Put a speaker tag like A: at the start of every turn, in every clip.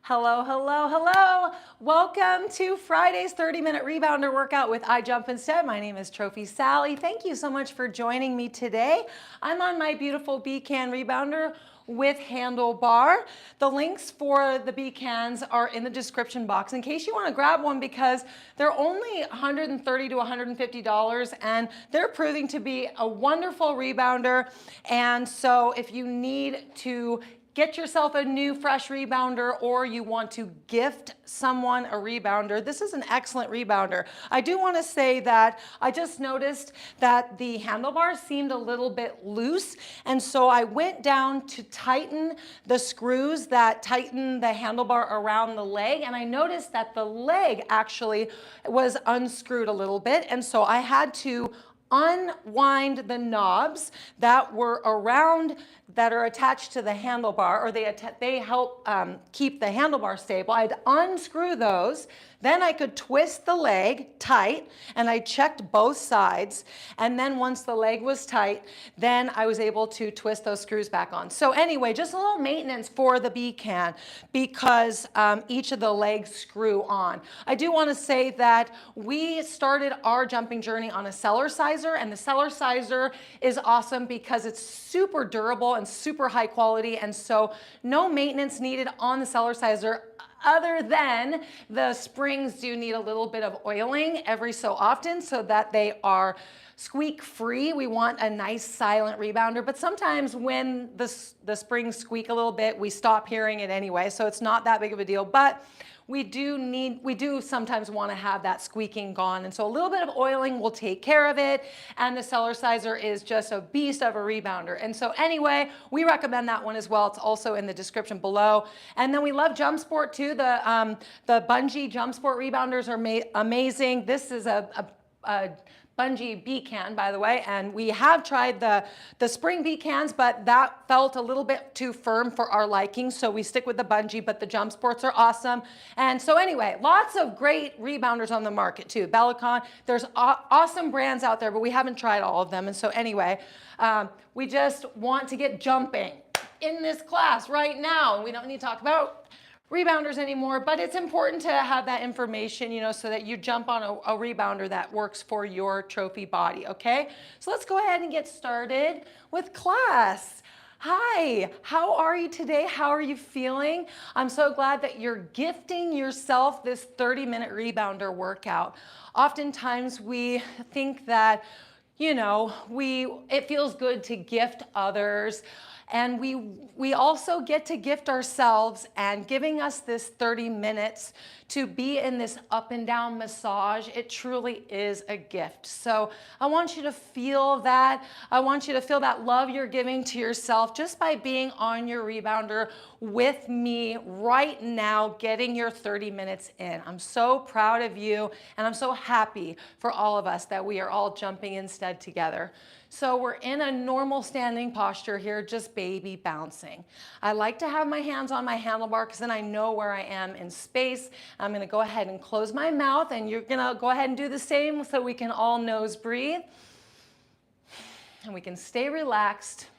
A: Hello, hello, hello. Welcome to Friday's 30-minute rebounder workout with I Jump Instead. My name is Trophy Sally. Thank you so much for joining me today. I'm on my beautiful B-Can rebounder with handlebar. The links for the B-Cans are in the description box in case you want to grab one because they're only $130 to $150 and they're proving to be a wonderful rebounder. And so if you need to get yourself a new fresh rebounder or you want to gift someone a rebounder, this is an excellent rebounder. I do want to say that I just noticed that the handlebars seemed a little bit loose, and so I went down to tighten the screws that tighten the handlebar around the leg, and I noticed that the leg actually was unscrewed a little bit, and so I had to unwind the knobs that were around, that are attached to the handlebar, or they help keep the handlebar stable. I had to unscrew those. Then I could twist the leg tight, and I checked both sides. And then once the leg was tight, then I was able to twist those screws back on. So anyway, just a little maintenance for the B-Can because each of the legs screw on. I do want to say that we started our jumping journey on a Cellar-Sizer, and the Cellar-Sizer is awesome because it's super durable and super high quality, and so no maintenance needed on the Cellar-Sizer other than the springs do need a little bit of oiling every so often so that they are squeak free. We want a nice silent rebounder, but sometimes when the springs squeak a little bit, we stop hearing it anyway, so it's not that big of a deal. But we do sometimes want to have that squeaking gone, and so a little bit of oiling will take care of it, and the Cellar-Sizer is just a beast of a rebounder. And so anyway, we recommend that one as well. It's also in the description below. And then we love Jump Sport too. The bungee Jump Sport rebounders are amazing. This is a bungee B-Can, by the way, and we have tried the spring B-Cans, but that felt a little bit too firm for our liking, so we stick with the bungee, but the Jump Sports are awesome. And so anyway, lots of great rebounders on the market too. Bellicon, there's awesome brands out there, but we haven't tried all of them. And so anyway, we just want to get jumping in this class right now. We don't need to talk about rebounders anymore, but it's important to have that information, you know, so that you jump on a rebounder that works for your trophy body, okay? So let's go ahead and get started with class. Hi, how are you today? How are you feeling? I'm so glad that you're gifting yourself this 30-minute rebounder workout. Oftentimes we think that, you know, it feels good to gift others. And we also get to gift ourselves, and giving us this 30 minutes to be in this up and down massage, it truly is a gift. So I want you to feel that. I want you to feel that love you're giving to yourself just by being on your rebounder with me right now, getting your 30 minutes in. I'm so proud of you, and I'm so happy for all of us that we are all jumping instead together. So we're in a normal standing posture here, just baby bouncing. I like to have my hands on my handlebar because then I know where I am in space. I'm gonna go ahead and close my mouth, and you're gonna go ahead and do the same so we can all nose breathe. And we can stay relaxed.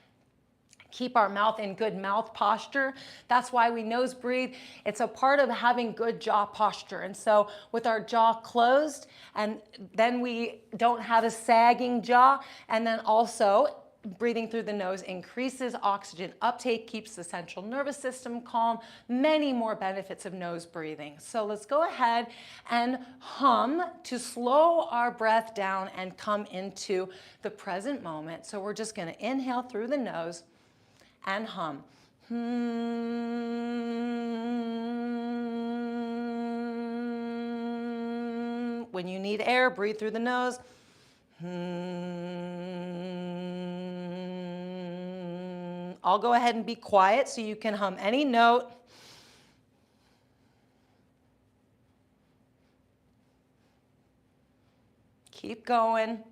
A: Keep our mouth in good mouth posture. That's why we nose breathe. It's a part of having good jaw posture. And so with our jaw closed, and then we don't have a sagging jaw, and then also breathing through the nose increases oxygen uptake, keeps the central nervous system calm, many more benefits of nose breathing. So let's go ahead and hum to slow our breath down and come into the present moment. So we're just gonna inhale through the nose and hum. When you need air, breathe through the nose. I'll go ahead and be quiet so you can hum any note. Keep going.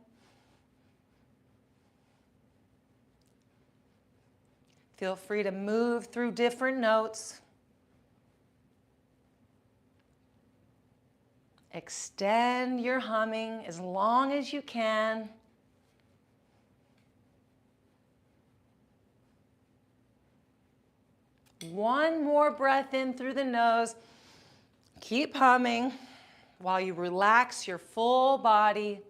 A: Feel free to move through different notes. Extend your humming as long as you can. One more breath in through the nose. Keep humming while you relax your full body.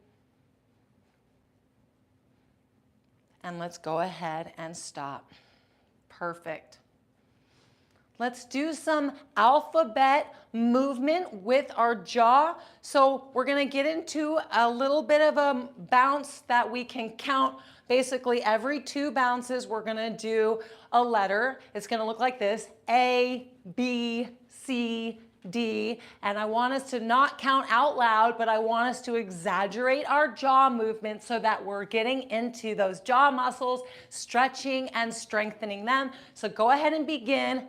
A: And let's go ahead and stop. Perfect. Let's do some alphabet movement with our jaw. So we're gonna get into a little bit of a bounce that we can count. Basically every 2 bounces, we're gonna do a letter. It's gonna look like this: A, B, C, D. And I want us to not count out loud, but I want us to exaggerate our jaw movement so that we're getting into those jaw muscles, stretching and strengthening them. So go ahead and begin.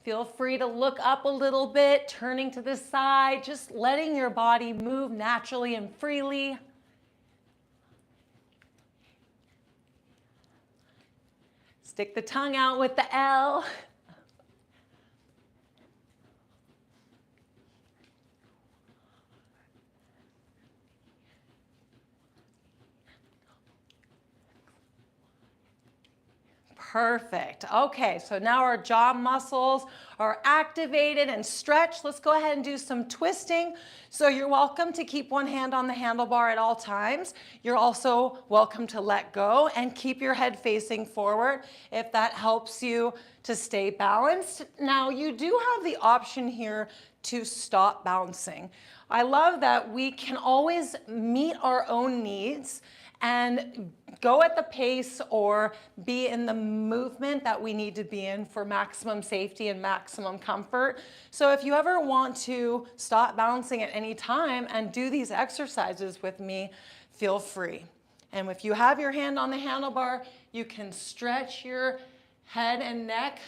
A: Feel free to look up a little bit, turning to the side, just letting your body move naturally and freely. Stick the tongue out with the L. Perfect. Okay, so now our jaw muscles are activated and stretched. Let's go ahead and do some twisting. So you're welcome to keep one hand on the handlebar at all times. You're also welcome to let go and keep your head facing forward if that helps you to stay balanced. Now you do have the option here to stop bouncing. I love that we can always meet our own needs and go at the pace or be in the movement that we need to be in for maximum safety and maximum comfort. So if you ever want to stop bouncing at any time and do these exercises with me, feel free. And if you have your hand on the handlebar, you can stretch your head and neck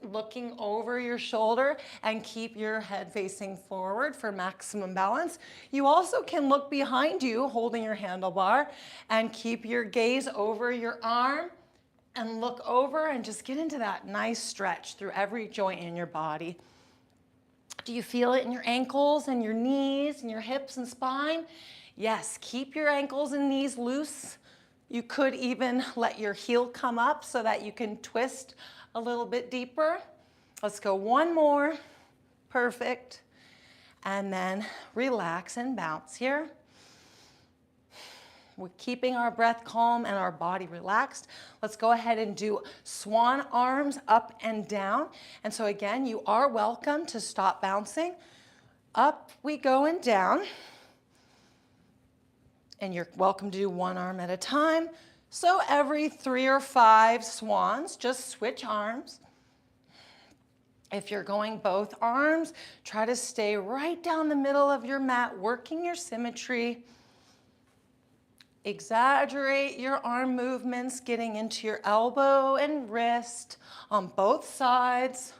A: looking over your shoulder and keep your head facing forward for maximum balance. You also can look behind you holding your handlebar and keep your gaze over your arm and look over and just get into that nice stretch through every joint in your body. Do you feel it in your ankles and your knees and your hips and spine? Yes, keep your ankles and knees loose. You could even let your heel come up so that you can twist a little bit deeper. Let's go one more. Perfect. And then relax and bounce here. We're keeping our breath calm and our body relaxed. Let's go ahead and do swan arms up and down. And so again, you are welcome to stop bouncing. Up we go and down. And you're welcome to do one arm at a time. So every 3 or 5 swans, just switch arms. If you're going both arms, try to stay right down the middle of your mat, working your symmetry. Exaggerate your arm movements, getting into your elbow and wrist on both sides.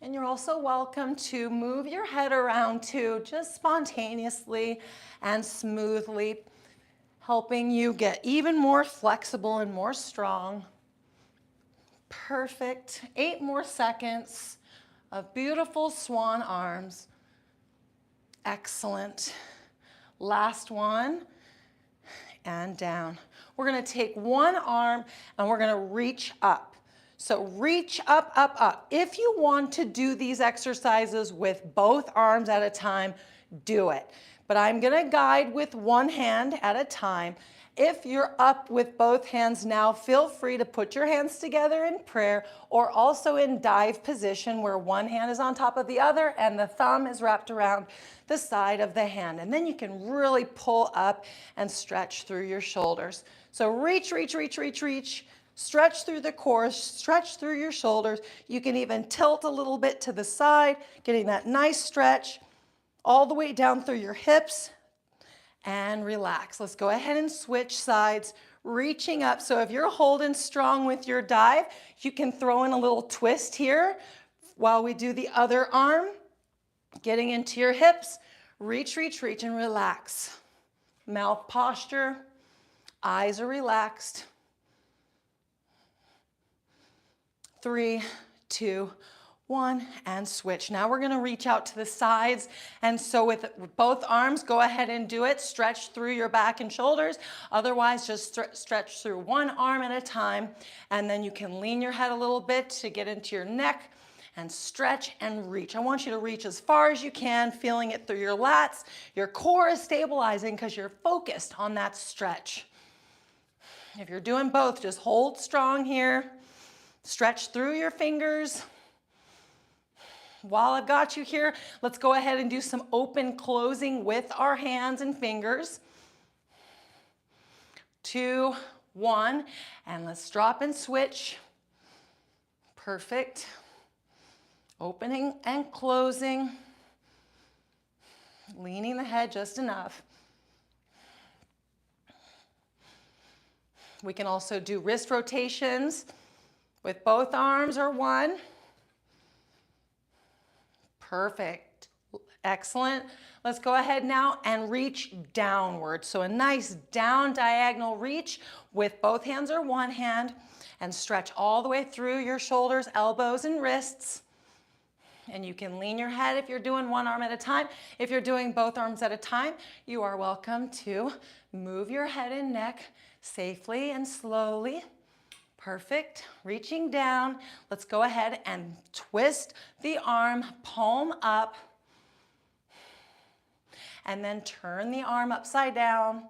A: And you're also welcome to move your head around too, just spontaneously and smoothly, helping you get even more flexible and more strong. Perfect. 8 more seconds of beautiful swan arms. Excellent. Last one. And down. We're going to take one arm and we're going to reach up. So reach up, up, up. If you want to do these exercises with both arms at a time, do it. But I'm going to guide with one hand at a time. If you're up with both hands now, feel free to put your hands together in prayer or also in dive position where one hand is on top of the other and the thumb is wrapped around the side of the hand. And then you can really pull up and stretch through your shoulders. So reach, reach, reach, reach, reach. Stretch through the core, stretch through your shoulders. You can even tilt a little bit to the side, getting that nice stretch all the way down through your hips and relax. Let's go ahead and switch sides, reaching up. So if you're holding strong with your dive, you can throw in a little twist here while we do the other arm, getting into your hips. Reach, reach, reach, and relax. Mouth posture, eyes are relaxed. 3, 2, 1, and switch. Now we're going to reach out to the sides, and so with both arms, go ahead and do it. Stretch through your back and shoulders. Otherwise, just stretch through one arm at a time, and then you can lean your head a little bit to get into your neck and stretch and reach. I want you to reach as far as you can, feeling it through your lats. Your core is stabilizing because you're focused on that stretch. If you're doing both, just hold strong here. Stretch through your fingers. While I've got you here, let's go ahead and do some open closing with our hands and fingers. 2, 1, and let's drop and switch. Perfect. Opening and closing. Leaning the head just enough. We can also do wrist rotations with both arms or one. Perfect. Excellent. Let's go ahead now and reach downward. So a nice down diagonal reach with both hands or one hand, and stretch all the way through your shoulders, elbows, and wrists. And you can lean your head if you're doing one arm at a time. If you're doing both arms at a time, you are welcome to move your head and neck safely and slowly. Perfect. Reaching down. Let's go ahead and twist the arm, palm up, and then turn the arm upside down.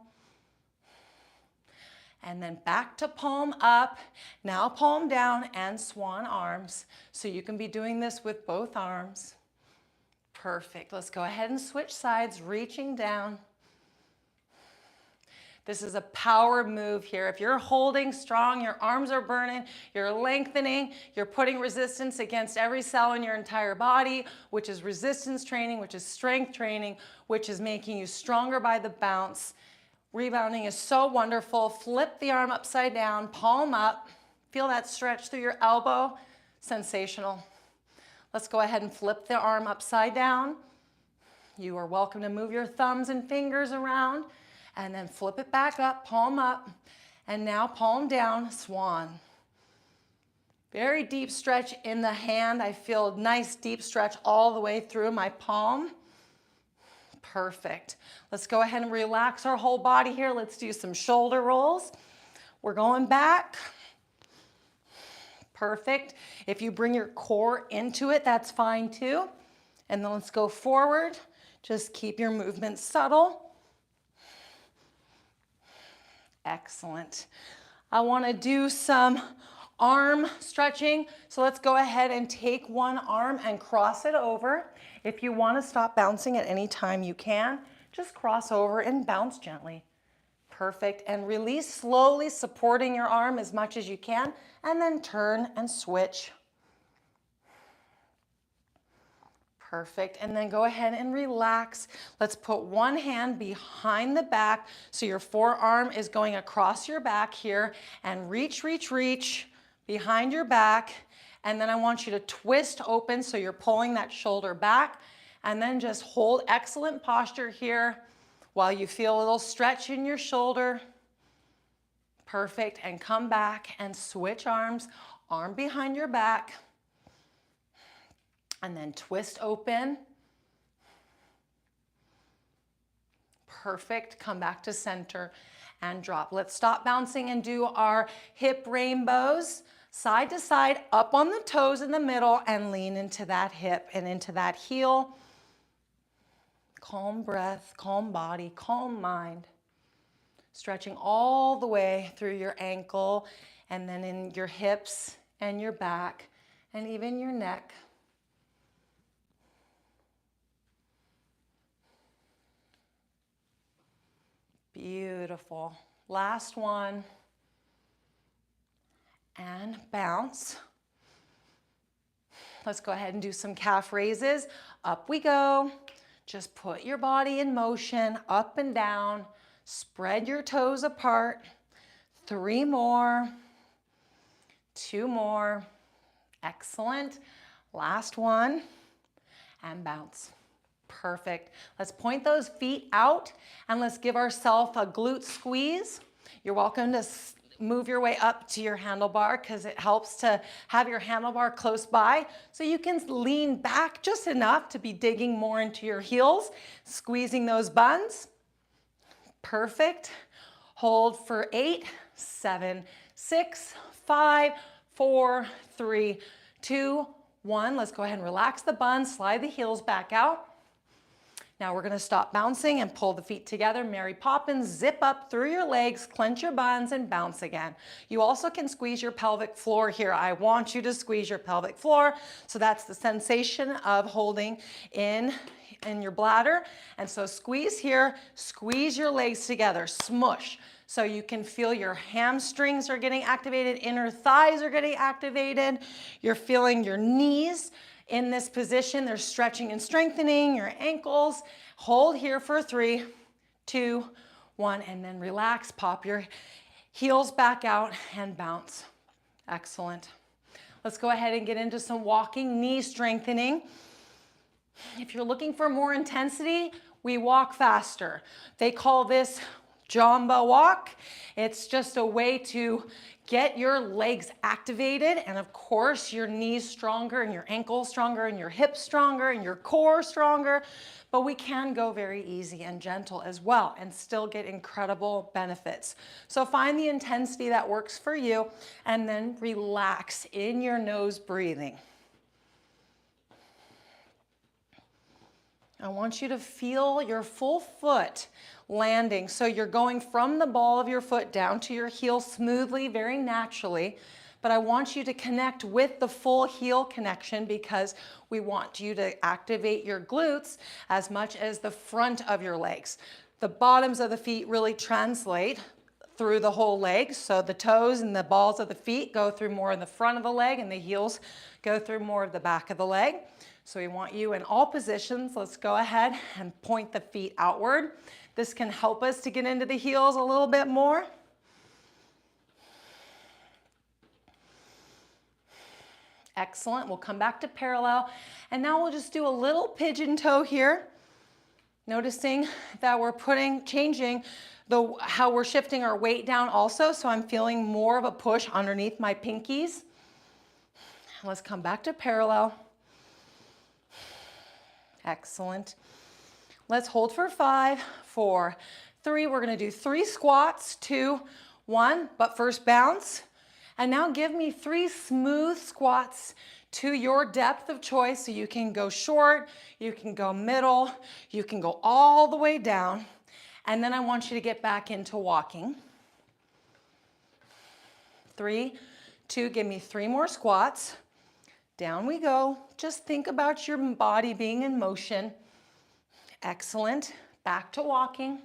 A: And then back to palm up, now palm down and swan arms. So you can be doing this with both arms. Perfect. Let's go ahead and switch sides, reaching down. This is a power move here. If you're holding strong, your arms are burning, you're lengthening, you're putting resistance against every cell in your entire body, which is resistance training, which is strength training, which is making you stronger by the bounce. Rebounding is so wonderful. Flip the arm upside down, palm up. Feel that stretch through your elbow. Sensational. Let's go ahead and flip the arm upside down. You are welcome to move your thumbs and fingers around, and then flip it back up, palm up, and now palm down, swan. Very deep stretch in the hand. I feel a nice deep stretch all the way through my palm. Perfect. Let's go ahead and relax our whole body here. Let's do some shoulder rolls. We're going back. Perfect. If you bring your core into it, that's fine too. And then let's go forward. Just keep your movement subtle. Excellent. I want to do some arm stretching. So let's go ahead and take one arm and cross it over. If you want to stop bouncing at any time, you can. Just cross over and bounce gently. Perfect. And release slowly, supporting your arm as much as you can, and then turn and switch. Perfect. And then go ahead and relax. Let's put one hand behind the back so your forearm is going across your back here, and reach, reach, reach behind your back. And then I want you to twist open so you're pulling that shoulder back, and then just hold excellent posture here while you feel a little stretch in your shoulder. Perfect. And come back and switch arms, arm behind your back, and then twist open. Perfect. Come back to center and drop. Let's stop bouncing and do our hip rainbows. Side to side, up on the toes in the middle, and lean into that hip and into that heel. Calm breath, calm body, calm mind. Stretching all the way through your ankle, and then in your hips and your back, and even your neck. Beautiful. Last one. And bounce. Let's go ahead and do some calf raises. Up we go. Just put your body in motion, up and down. Spread your toes apart. 3 more. 2 more. Excellent. Last one. And bounce. Perfect. Let's point those feet out, and let's give ourselves a glute squeeze. You're welcome to move your way up to your handlebar because it helps to have your handlebar close by so you can lean back just enough to be digging more into your heels, squeezing those buns. Perfect. Hold for 8, 7, 6, 5, 4, 3, 2, 1. Let's go ahead and relax the buns, slide the heels back out. Now we're going to stop bouncing and pull the feet together. Mary Poppins, zip up through your legs, clench your buns, and bounce again. You also can squeeze your pelvic floor here. I want you to squeeze your pelvic floor. So that's the sensation of holding in your bladder. And so squeeze here, squeeze your legs together, smush. So you can feel your hamstrings are getting activated, inner thighs are getting activated. You're feeling your knees in this position. They're stretching and strengthening your ankles. Hold here for 3, 2, 1, and then relax. Pop your heels back out and bounce. Excellent. Let's go ahead and get into some walking, knee strengthening. If you're looking for more intensity, we walk faster. They call this Jamba walk. It's just a way to get your legs activated and of course your knees stronger and your ankles stronger and your hips stronger and your core stronger, but we can go very easy and gentle as well and still get incredible benefits. So find the intensity that works for you and then relax in your nose breathing. I want you to feel your full foot landing. So you're going from the ball of your foot down to your heel smoothly, very naturally. But I want you to connect with the full heel connection because we want you to activate your glutes as much as the front of your legs. The bottoms of the feet really translate through the whole leg. So the toes and the balls of the feet go through more in the front of the leg and the heels go through more of the back of the leg. So we want you in all positions. Let's go ahead and point the feet outward. This can help us to get into the heels a little bit more. Excellent. We'll come back to parallel. And now we'll just do a little pigeon toe here. Noticing that we're changing how we're shifting our weight down also. So I'm feeling more of a push underneath my pinkies. Let's come back to parallel. Excellent. Let's hold for 5, 4, 3. We're going to do 3 squats, 2, 1, but first bounce. And now give me 3 smooth squats to your depth of choice. So you can go short, you can go middle, you can go all the way down. And then I want you to get back into walking. 3, 2, give me 3 more squats. Down we go. Just think about your body being in motion. Excellent. Back to walking.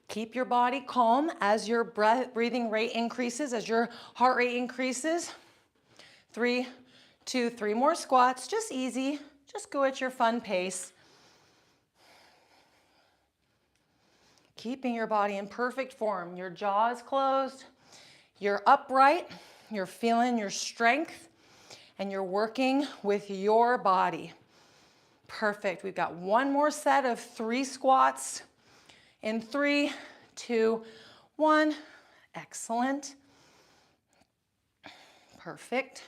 A: Keep your body calm as your breathing rate increases, as your heart rate increases. 3, 2, 3 more squats. Just easy. Just go at your fun pace. Keeping your body in perfect form. Your jaw is closed. You're upright, you're feeling your strength, and you're working with your body. Perfect. We've got one more set of 3 squats in 3, 2, 1. Excellent. Perfect.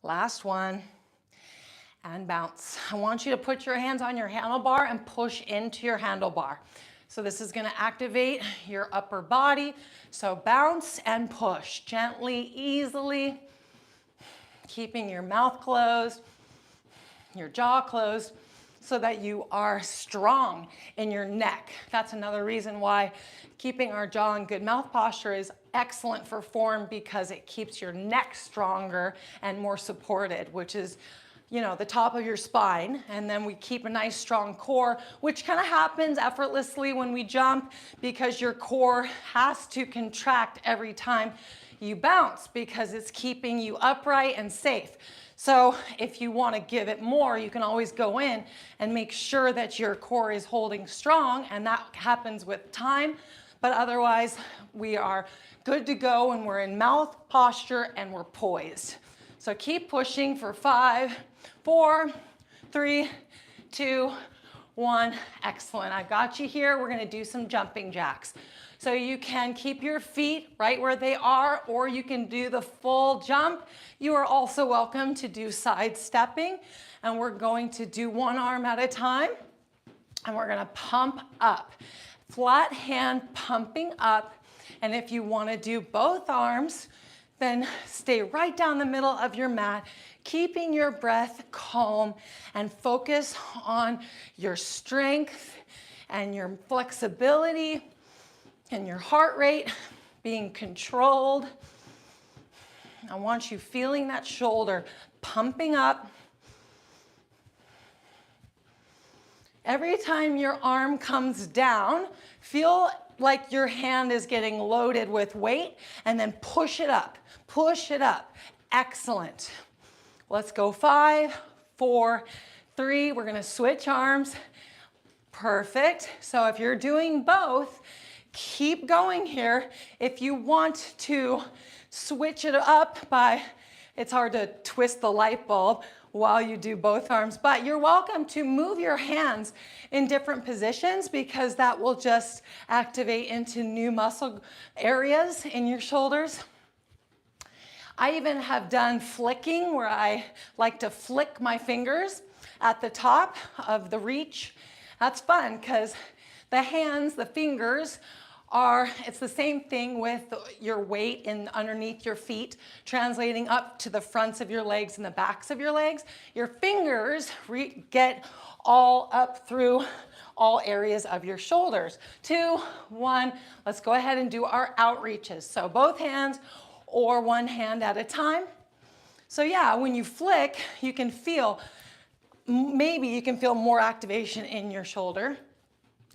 A: Last one. And bounce. I want you to put your hands on your handlebar and push into your handlebar. So this is going to activate your upper body. So bounce and push gently, easily, keeping your mouth closed, your jaw closed, so that you are strong in your neck. That's another reason why keeping our jaw in good mouth posture is excellent for form, because it keeps your neck stronger and more supported, which is, you know, the top of your spine. And then we keep a nice strong core, which kind of happens effortlessly when we jump, because your core has to contract every time you bounce because it's keeping you upright and safe. So if you want to give it more, you can always go in and make sure that your core is holding strong, and that happens with time. But otherwise, we are good to go when we're in mouth posture and we're poised. So keep pushing for 5, 4, 3, 2, 1. Excellent. I've got you here. We're going to do some jumping jacks. So you can keep your feet right where they are, or you can do the full jump. You are also welcome to do side stepping, and we're going to do one arm at a time, and we're going to pump up. Flat hand pumping up, and if you want to do both arms, then stay right down the middle of your mat, keeping your breath calm and focus on your strength and your flexibility and your heart rate being controlled. I want you feeling that shoulder pumping up. Every time your arm comes down, feel like your hand is getting loaded with weight, and then push it up, push it up. Excellent. Let's go 5, 4, 3. We're gonna switch arms. Perfect. So if you're doing both, keep going here. If you want to switch it up by, it's hard to twist the light bulb while you do both arms, but you're welcome to move your hands in different positions because that will just activate into new muscle areas in your shoulders. I even have done flicking where I like to flick my fingers at the top of the reach. That's fun because the hands, the fingers, it's the same thing with your weight in underneath your feet, translating up to the fronts of your legs and the backs of your legs. Your fingers get all up through all areas of your shoulders. 2, 1, let's go ahead and do our outreaches. So both hands or one hand at a time. So yeah, when you flick, you can feel, maybe you can feel more activation in your shoulder.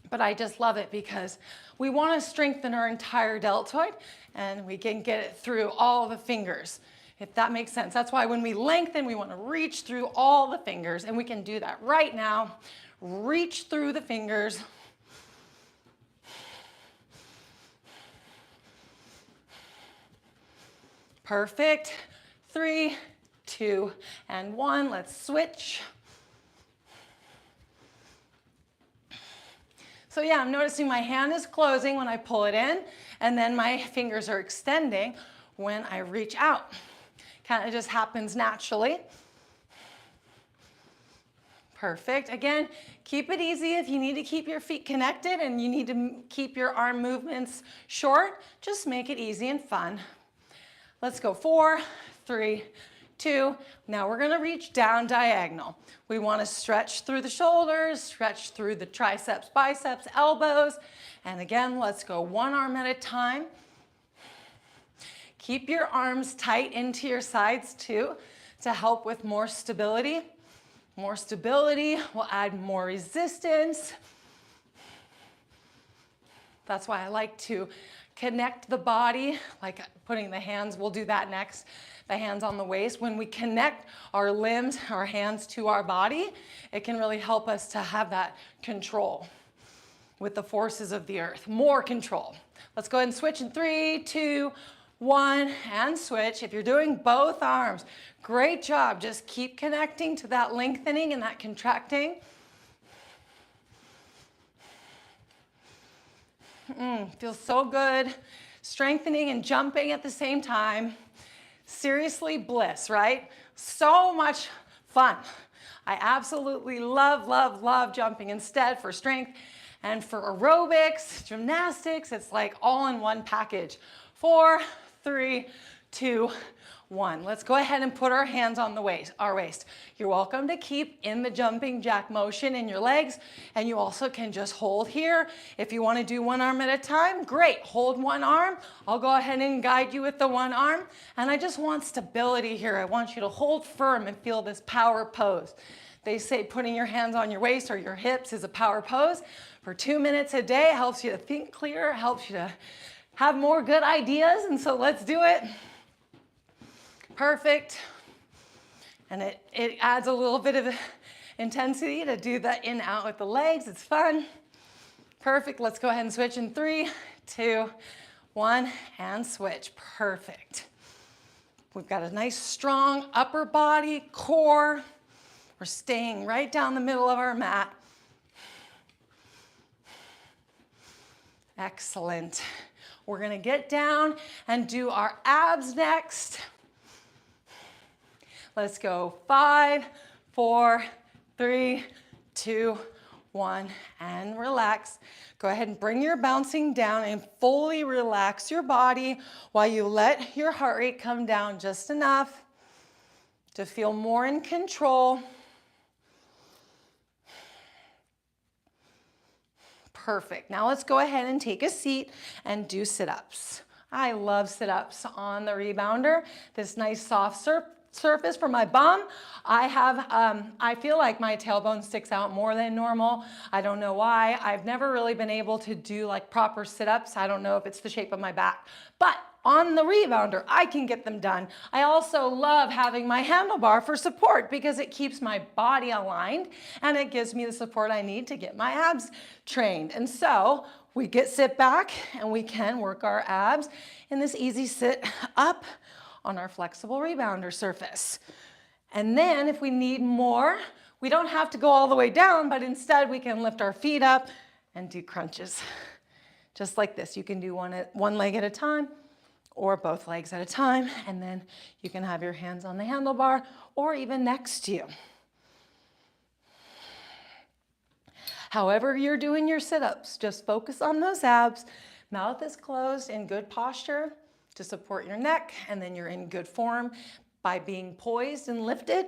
A: But I just love it because we want to strengthen our entire deltoid and we can get it through all the fingers, if that makes sense. That's why when we lengthen, we want to reach through all the fingers, and we can do that right now. Reach through the fingers. Perfect. 3, 2, and 1. Let's switch. So yeah, I'm noticing my hand is closing when I pull it in, and then my fingers are extending when I reach out. Kind of just happens naturally. Perfect. Again, keep it easy. If you need to keep your feet connected and you need to keep your arm movements short, just make it easy and fun. Let's go 4, 3, 2. Now we're gonna reach down diagonal. We wanna stretch through the shoulders, stretch through the triceps, biceps, elbows. And again, let's go one arm at a time. Keep your arms tight into your sides too to help with more stability. More stability will add more resistance. That's why I like to connect the body, like putting the hands, we'll do that next, the hands on the waist. When we connect our limbs, our hands to our body, it can really help us to have that control with the forces of the earth, more control. Let's go ahead and switch in 3, 2, 1, and switch. If you're doing both arms, great job. Just keep connecting to that lengthening and that contracting. Feels so good. Strengthening and jumping at the same time. Seriously, bliss, right? So much fun. I absolutely love, love, love jumping instead for strength and for aerobics, gymnastics. It's like all in one package. 4, 3, 2, 1. Let's go ahead and put our hands on our waist. You're welcome to keep in the jumping jack motion in your legs, and you also can just hold here. If you want to do one arm at a time, great. Hold one arm. I'll go ahead and guide you with the one arm, and I just want stability here. I want you to hold firm and feel this power pose. They say putting your hands on your waist or your hips is a power pose. For 2 minutes a day, it helps you to think clearer, helps you to have more good ideas, and so let's do it. Perfect. And it adds a little bit of intensity to do the in out with the legs. It's fun. Perfect. Let's go ahead and switch in 3, 2, 1, and switch. Perfect. We've got a nice strong upper body, core. We're staying right down the middle of our mat. Excellent. We're gonna get down and do our abs next. Let's go 5, 4, 3, 2, 1, and relax. Go ahead and bring your bouncing down and fully relax your body while you let your heart rate come down just enough to feel more in control. Perfect. Now let's go ahead and take a seat and do sit-ups. I love sit-ups on the rebounder. This nice soft surface for my bum. I feel like my tailbone sticks out more than normal. I don't know why. I've never really been able to do like proper sit-ups. I don't know if it's the shape of my back, but on the rebounder, I can get them done. I also love having my handlebar for support because it keeps my body aligned and it gives me the support I need to get my abs trained. And so we sit back and we can work our abs in this easy sit up on our flexible rebounder surface. And then if we need more, we don't have to go all the way down, but instead we can lift our feet up and do crunches. Just like this. You can do one leg at a time or both legs at a time, and then you can have your hands on the handlebar or even next to you. However you're doing your sit-ups, just focus on those abs. Mouth is closed in good posture to support your neck, and then you're in good form by being poised and lifted.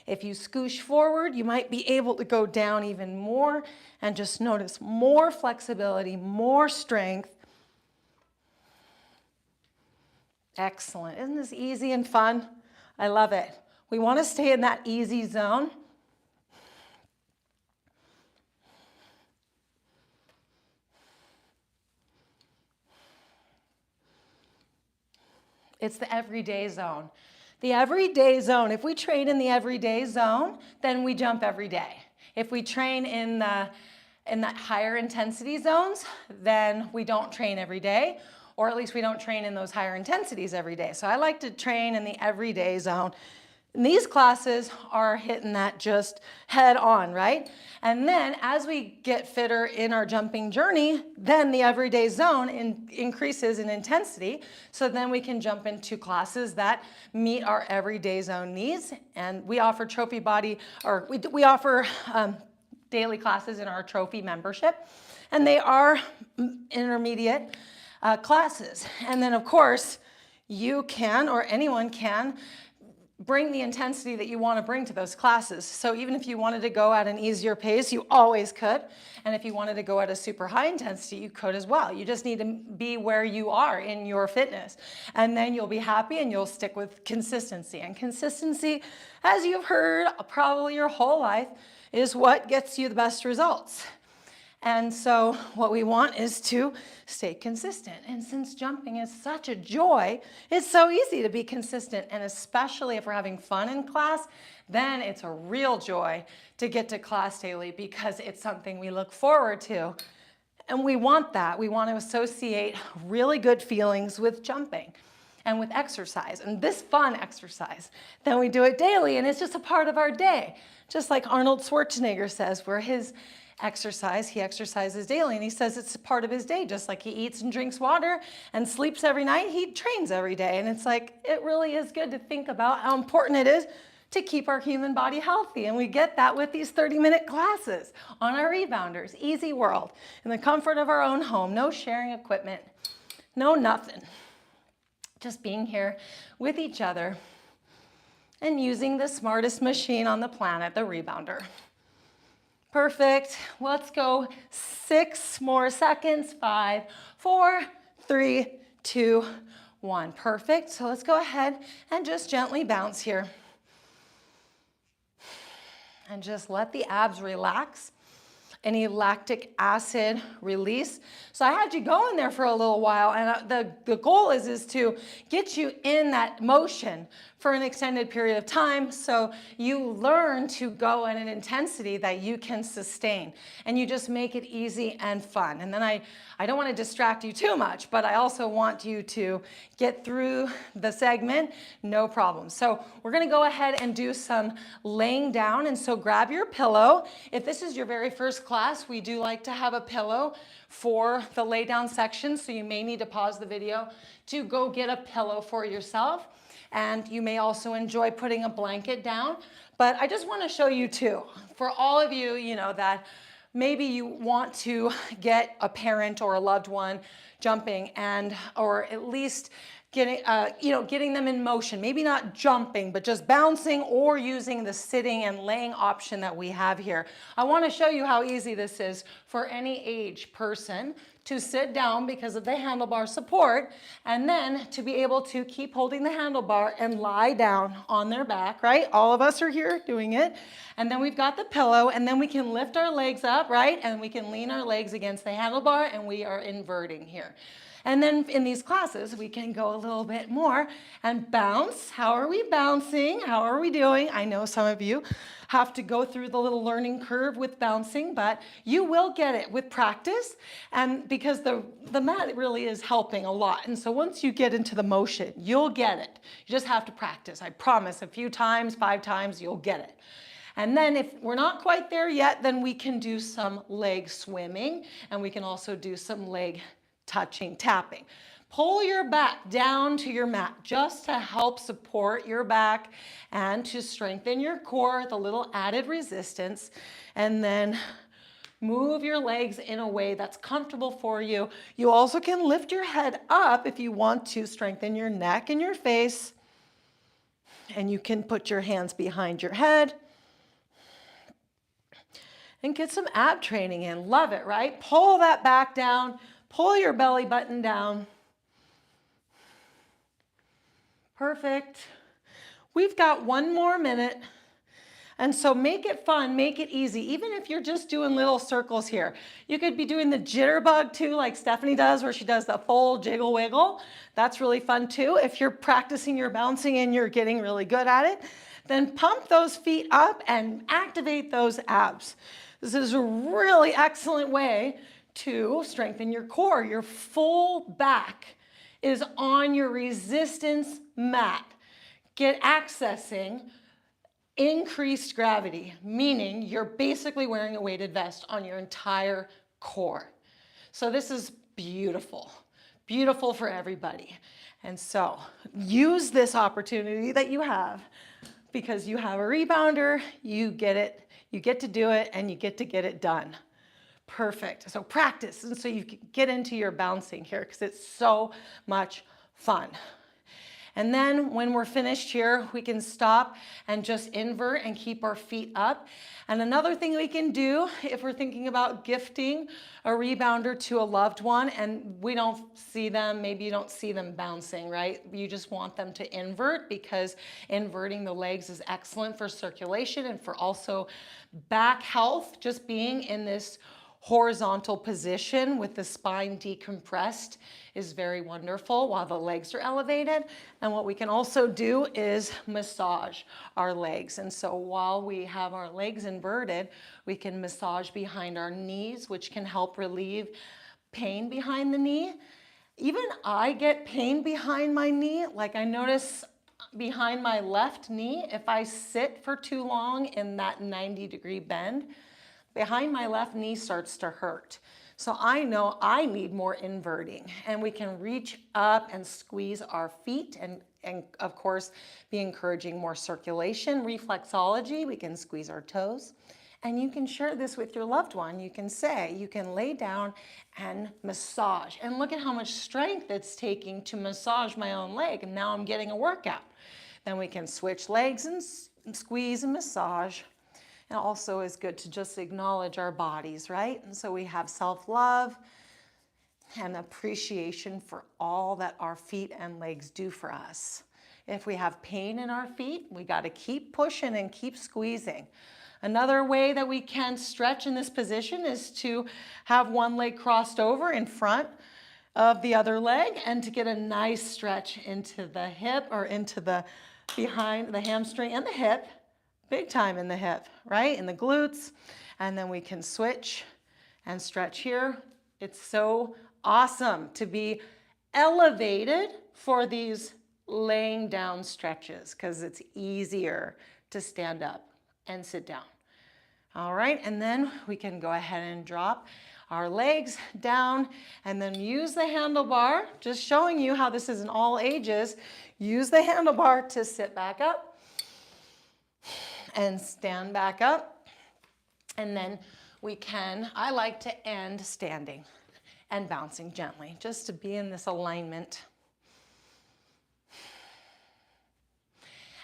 A: If you scoosh forward, you might be able to go down even more and just notice more flexibility, more strength. Excellent. Isn't this easy and fun? I love it. We want to stay in that easy zone. It's the everyday zone. The everyday zone, if we train in the everyday zone, then we jump every day. If we train in that higher intensity zones, then we don't train every day, or at least we don't train in those higher intensities every day. So I like to train in the everyday zone. And these classes are hitting that just head on, right? And then as we get fitter in our jumping journey, then the everyday zone increases in intensity. So then we can jump into classes that meet our everyday zone needs. And we offer we offer daily classes in our trophy membership. And they are intermediate classes. And then of course, you can, or anyone can, bring the intensity that you want to bring to those classes. So even if you wanted to go at an easier pace, you always could. And if you wanted to go at a super high intensity, you could as well. You just need to be where you are in your fitness. And then you'll be happy and you'll stick with consistency. And consistency, as you've heard probably your whole life, is what gets you the best results. And so what we want is to stay consistent. And since jumping is such a joy, it's so easy to be consistent. And especially if we're having fun in class, then it's a real joy to get to class daily because it's something we look forward to. And we want that. We want to associate really good feelings with jumping and with exercise, and this fun exercise. Then we do it daily, and it's just a part of our day. Just like Arnold Schwarzenegger says, where he exercises daily, and he says it's a part of his day, just like he eats and drinks water and sleeps every night, he trains every day. And it's like, it really is good to think about how important it is to keep our human body healthy. And we get that with these 30-minute classes on our Rebounders, easy world, in the comfort of our own home, no sharing equipment, no nothing. Just being here with each other and using the smartest machine on the planet, the Rebounder. Perfect. Let's go 6 more seconds. 5, 4, 3, 2, 1. Perfect. So let's go ahead and just gently bounce here. And just let the abs relax. any lactic acid release. So I had you go in there for a little while, and the goal is to get you in that motion for an extended period of time, so you learn to go at an intensity that you can sustain, and you just make it easy and fun. And then I don't want to distract you too much, but I also want you to get through the segment, no problem. So we're going to go ahead and do some laying down, and so grab your pillow. If this is your very first class, we do like to have a pillow for the lay down section, so you may need to pause the video to go get a pillow for yourself. And you may also enjoy putting a blanket down. But I just want to show you too, for all of you, that maybe you want to get a parent or a loved one jumping, or at least getting them in motion, maybe not jumping, but just bouncing or using the sitting and laying option that we have here. I want to show you how easy this is for any age person to sit down because of the handlebar support, and then to be able to keep holding the handlebar and lie down on their back, right? All of us are here doing it. And then we've got the pillow, and then we can lift our legs up, right? And we can lean our legs against the handlebar, and we are inverting here. And then in these classes, we can go a little bit more and bounce. How are we bouncing? How are we doing? I know some of you have to go through the little learning curve with bouncing, but you will get it with practice, and because the mat really is helping a lot. And so once you get into the motion, you'll get it. You just have to practice. I promise, a few times, 5 times, you'll get it. And then if we're not quite there yet, then we can do some leg swimming, and we can also do some leg touching, tapping. Pull your back down to your mat just to help support your back and to strengthen your core, the little added resistance. And then move your legs in a way that's comfortable for you. You also can lift your head up if you want to strengthen your neck and your face. And you can put your hands behind your head and get some ab training in. Love it, right? Pull that back down, pull your belly button down. Perfect. We've got 1 more minute. And so make it fun, make it easy. Even if you're just doing little circles here, you could be doing the jitterbug too, like Stephanie does, where she does the full jiggle wiggle. That's really fun too. If you're practicing your bouncing and you're getting really good at it, then pump those feet up and activate those abs. This is a really excellent way to strengthen your core. Your full back is on your resistance mat. Get accessing increased gravity, meaning you're basically wearing a weighted vest on your entire core. So this is beautiful, beautiful for everybody. And so use this opportunity that you have, because you have a rebounder, you get it, you get to do it, and you get to get it done. Perfect. So practice, and so you can get into your bouncing here because it's so much fun. And then when we're finished here, we can stop and just invert and keep our feet up. And another thing we can do if we're thinking about gifting a rebounder to a loved one and we don't see them, maybe you don't see them bouncing, right? You just want them to invert, because inverting the legs is excellent for circulation and for also back health. Just being in this horizontal position with the spine decompressed is very wonderful while the legs are elevated. And what we can also do is massage our legs. And so while we have our legs inverted, we can massage behind our knees, which can help relieve pain behind the knee. Even I get pain behind my knee. Like I notice behind my left knee, if I sit for too long in that 90-degree bend, behind my left knee starts to hurt. So I know I need more inverting, and we can reach up and squeeze our feet and of course be encouraging more circulation. Reflexology, we can squeeze our toes, and you can share this with your loved one. You can say, you can lay down and massage, and look at how much strength it's taking to massage my own leg, and now I'm getting a workout. Then we can switch legs and squeeze and massage. It also is good to just acknowledge our bodies, right? And so we have self-love and appreciation for all that our feet and legs do for us. If we have pain in our feet, we got to keep pushing and keep squeezing. Another way that we can stretch in this position is to have one leg crossed over in front of the other leg and to get a nice stretch into the hip or into the behind the hamstring and the hip, big time in the hip, right? In the glutes. And then we can switch and stretch here. It's so awesome to be elevated for these laying down stretches because it's easier to stand up and sit down. All right, and then we can go ahead and drop our legs down and then use the handlebar, just showing you how this is in all ages. Use the handlebar to sit back up and stand back up. And then we can, I like to end standing and bouncing gently, just to be in this alignment.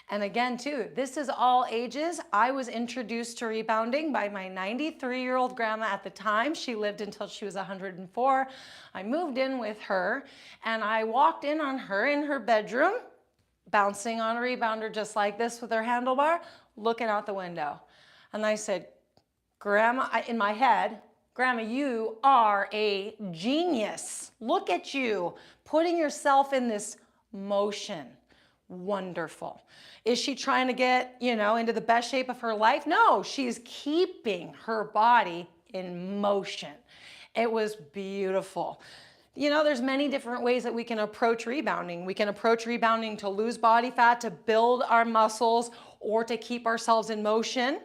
A: And again, too, this is all ages. I was introduced to rebounding by my 93-year-old grandma at the time. She lived until she was 104. I moved in with her, and I walked in on her in her bedroom, bouncing on a rebounder just like this with her handlebar, looking out the window. And I said, Grandma, in my head, Grandma, you are a genius. Look at you, putting yourself in this motion. Wonderful. Is she trying to get, into the best shape of her life? No, she's keeping her body in motion. It was beautiful. There's many different ways that we can approach rebounding. We can approach rebounding to lose body fat, to build our muscles, or to keep ourselves in motion.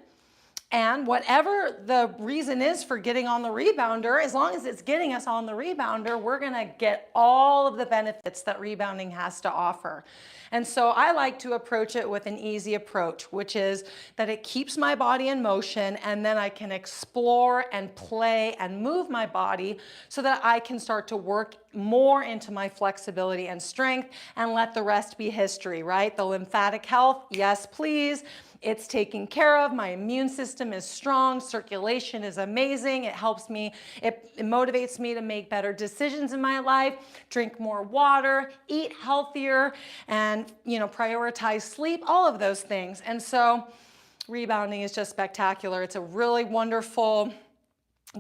A: And whatever the reason is for getting on the rebounder, as long as it's getting us on the rebounder, we're gonna get all of the benefits that rebounding has to offer. And so I like to approach it with an easy approach, which is that it keeps my body in motion, and then I can explore and play and move my body so that I can start to work more into my flexibility and strength and let the rest be history, right? The lymphatic health, yes, please. It's taken care of. My immune system is strong. Circulation is amazing. It helps me, it motivates me to make better decisions in my life, drink more water, eat healthier, and prioritize sleep, all of those things. And so rebounding is just spectacular. It's a really wonderful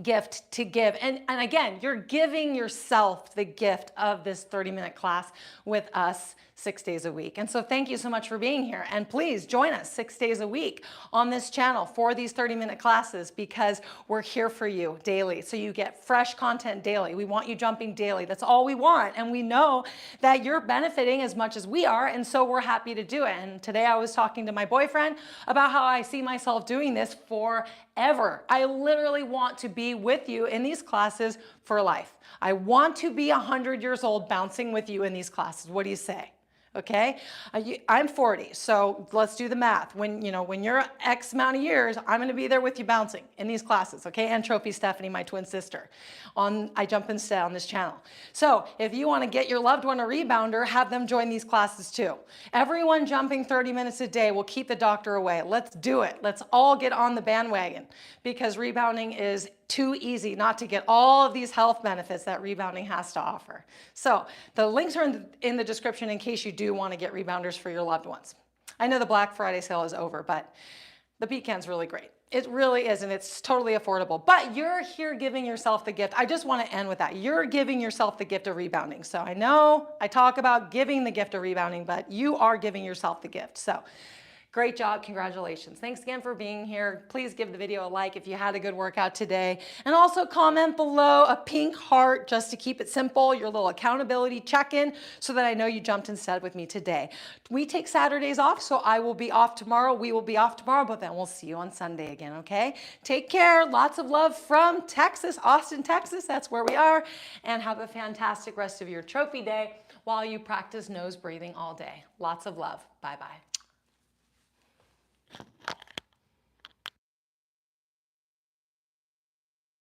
A: gift to give. And again, you're giving yourself the gift of this 30-minute class with us 6 days a week. And so thank you so much for being here. And please join us 6 days a week on this channel for these 30-minute classes, because we're here for you daily. So you get fresh content daily. We want you jumping daily. That's all we want. And we know that you're benefiting as much as we are. And so we're happy to do it. And today I was talking to my boyfriend about how I see myself doing this forever. I literally want to be with you in these classes for life. I want to be 100 years old bouncing with you in these classes. What do you say? Okay, I'm 40, so let's do the math. When you're X amount of years, I'm going to be there with you bouncing in these classes, okay? And Trophy Stephanie, my twin sister, on I Jump Instead on this channel. So if you want to get your loved one a rebounder, have them join these classes too. Everyone jumping 30 minutes a day will keep the doctor away. Let's do it. Let's all get on the bandwagon, because rebounding is too easy not to get all of these health benefits that rebounding has to offer. So the links are in the description in case you do want to get rebounders for your loved ones. I know the Black Friday sale is over, but the pecan's really great. It really is, and it's totally affordable. But you're here giving yourself the gift. I just want to end with that. You're giving yourself the gift of rebounding. So I know I talk about giving the gift of rebounding, but you are giving yourself the gift. So great job, congratulations. Thanks again for being here. Please give the video a like if you had a good workout today. And also comment below a pink heart just to keep it simple, your little accountability check-in, so that I know you jumped instead with me today. We take Saturdays off, so I will be off tomorrow. We will be off tomorrow, but then we'll see you on Sunday again, okay? Take care, lots of love from Texas, Austin, Texas, that's where we are. And have a fantastic rest of your trophy day while you practice nose breathing all day. Lots of love, bye-bye.